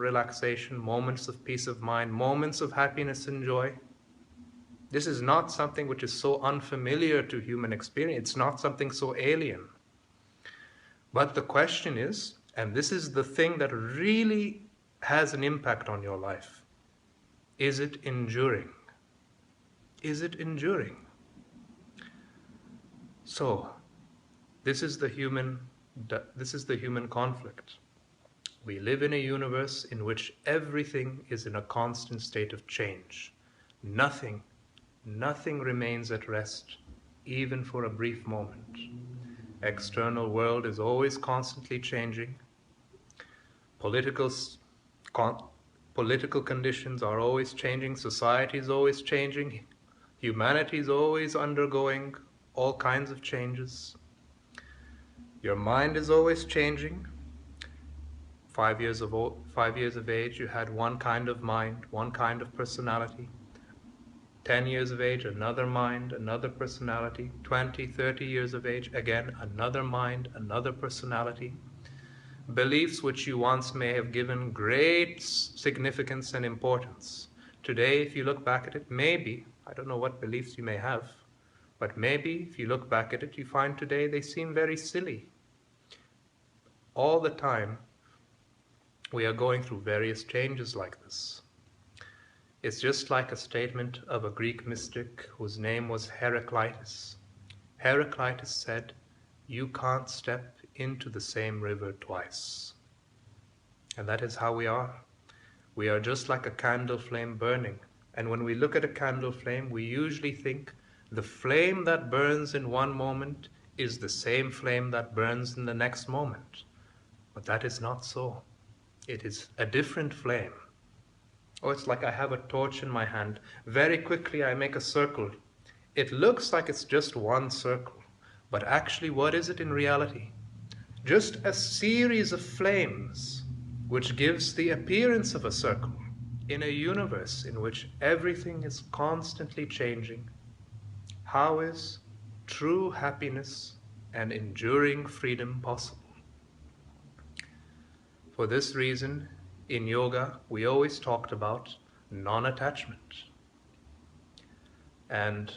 relaxation, moments of peace of mind, moments of happiness and joy. This is not something which is so unfamiliar to human experience. It's not something so alien. But the question is, and this is the thing that really has an impact on your life, is it enduring? Is it enduring? So, this is the human conflict. We live in a universe in which everything is in a constant state of change. Nothing remains at rest, even for a brief moment. External world is always constantly changing. Political conditions are always changing. Society is always changing. Humanity is always undergoing all kinds of changes. Your mind is always changing. 5 years of age, you had one kind of mind, one kind of personality. 10 years of age, another mind, another personality. 20, 30 years of age, again, another mind, another personality. Beliefs which you once may have given great significance and importance. Today, if you look back at it, maybe, I don't know what beliefs you may have, but maybe if you look back at it, you find today they seem very silly. All the time, we are going through various changes like this. It's just like a statement of a Greek mystic whose name was Heraclitus. Heraclitus said, "You can't step into the same river twice." And that is how we are. We are just like a candle flame burning. And when we look at a candle flame, we usually think the flame that burns in one moment is the same flame that burns in the next moment. But that is not so. It is a different flame. Oh, it's like I have a torch in my hand. Very quickly I make a circle. It looks like it's just one circle, but actually what is it in reality? Just a series of flames which gives the appearance of a circle in a universe in which everything is constantly changing. How is true happiness and enduring freedom possible? For this reason, in yoga, we always talked about non-attachment. And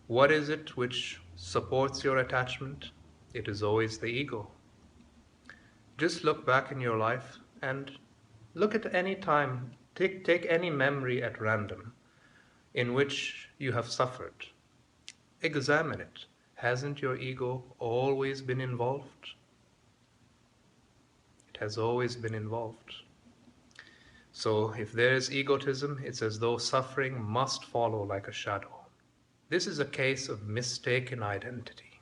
what is it which supports your attachment? It is always the ego. Just look back in your life and look at any time, take any memory at random in which you have suffered. Examine it. Hasn't your ego always been involved? Has always been involved. So if there is egotism, it's as though suffering must follow like a shadow. This is a case of mistaken identity.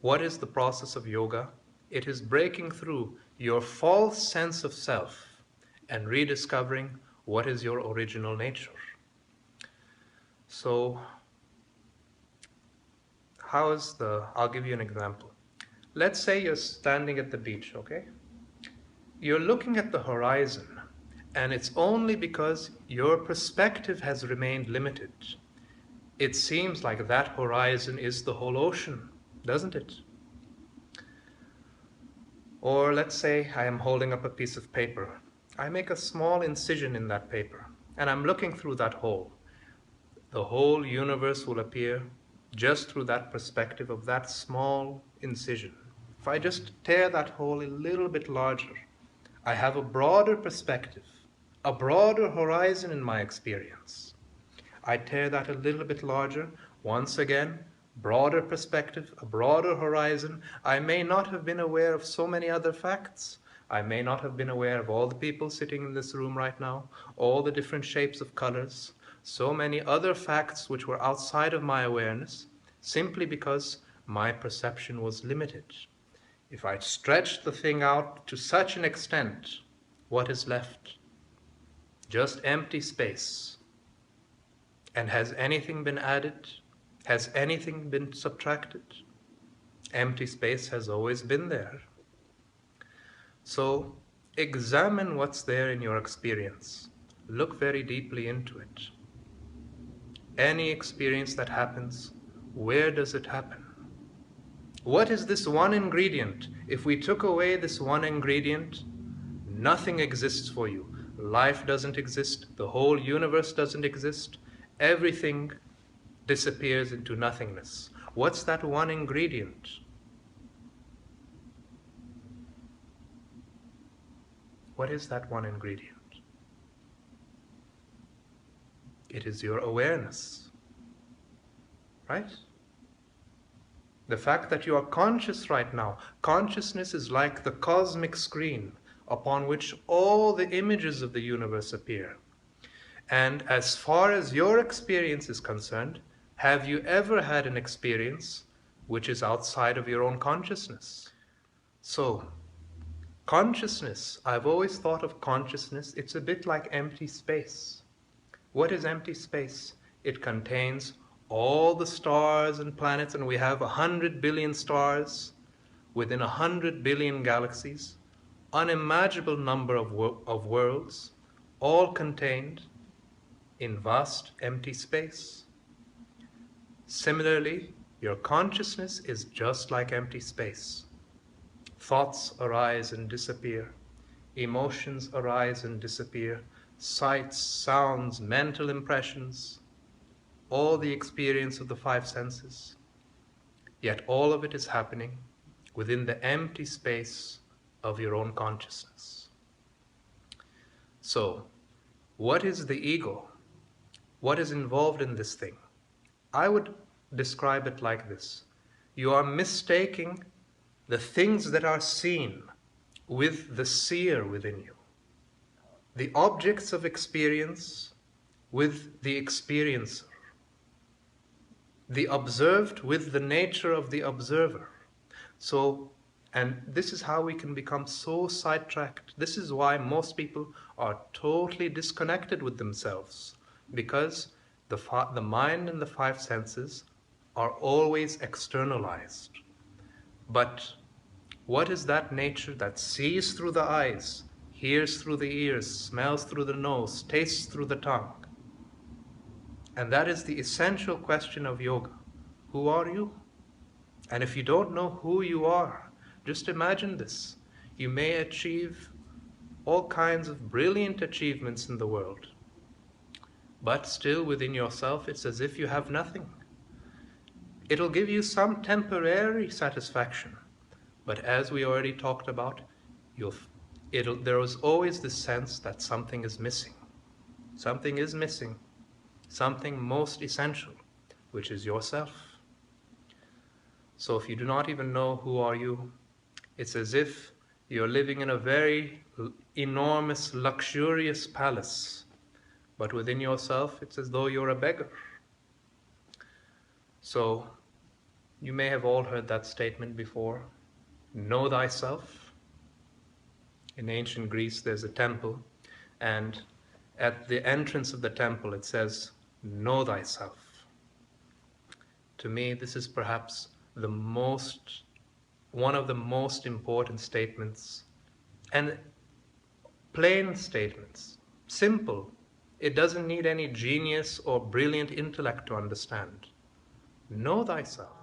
What is the process of yoga? It is breaking through your false sense of self and rediscovering what is your original nature. So I'll give you an example. Let's say you're standing at the beach, okay? You're looking at the horizon, and it's only because your perspective has remained limited. It seems like that horizon is the whole ocean, doesn't it? Or let's say I am holding up a piece of paper. I make a small incision in that paper, and I'm looking through that hole. The whole universe will appear just through that perspective of that small incision. If I just tear that hole a little bit larger, I have a broader perspective, a broader horizon in my experience. I tear that a little bit larger, once again, broader perspective, a broader horizon. I may not have been aware of so many other facts. I may not have been aware of all the people sitting in this room right now, all the different shapes of colors, so many other facts which were outside of my awareness, simply because my perception was limited. If I stretch the thing out to such an extent, what is left? Just empty space. And has anything been added? Has anything been subtracted? Empty space has always been there. So examine what's there in your experience. Look very deeply into it. Any experience that happens, where does it happen? What is this one ingredient? If we took away this one ingredient, Nothing exists for you. Life doesn't exist. The whole universe doesn't exist. Everything disappears into nothingness. What's that one ingredient? What is that one ingredient? It is your awareness, right? The fact that you are conscious right now. Consciousness is like the cosmic screen upon which all the images of the universe appear. And as far as your experience is concerned, have you ever had an experience which is outside of your own consciousness? So, consciousness, I've always thought of consciousness, it's a bit like empty space. What is empty space? It contains all the stars and planets, and we have 100 billion stars within 100 billion galaxies, unimaginable number of worlds, all contained in vast empty space. Similarly, your consciousness is just like empty space. Thoughts arise and disappear. Emotions arise and disappear. Sights, sounds, mental impressions, all the experience of the five senses. Yet all of it is happening within the empty space of your own consciousness. So, what is the ego? What is involved in this thing? I would describe it like this. You are mistaking the things that are seen with the seer within you. The objects of experience with the experiencer. The observed with the nature of the observer. So, and this is how we can become so sidetracked. This is why most people are totally disconnected with themselves, because the mind and the five senses are always externalized. But what is that nature that sees through the eyes, hears through the ears, smells through the nose, tastes through the tongue? And that is the essential question of yoga. Who are you? And if you don't know who you are, just imagine this. You may achieve all kinds of brilliant achievements in the world, but still within yourself it's as if you have nothing. It'll give you some temporary satisfaction, but as we already talked about, there is always this sense that something is missing. Something is missing. Something most essential, which is yourself. So if you do not even know who are you, it's as if you're living in a very enormous, luxurious palace, but within yourself it's as though you're a beggar. So you may have all heard that statement before, know thyself. In ancient Greece there's a temple, and at the entrance of the temple it says, know thyself. To me, this is perhaps one of the most important statements, and plain statements, simple. It doesn't need any genius or brilliant intellect to understand. Know thyself.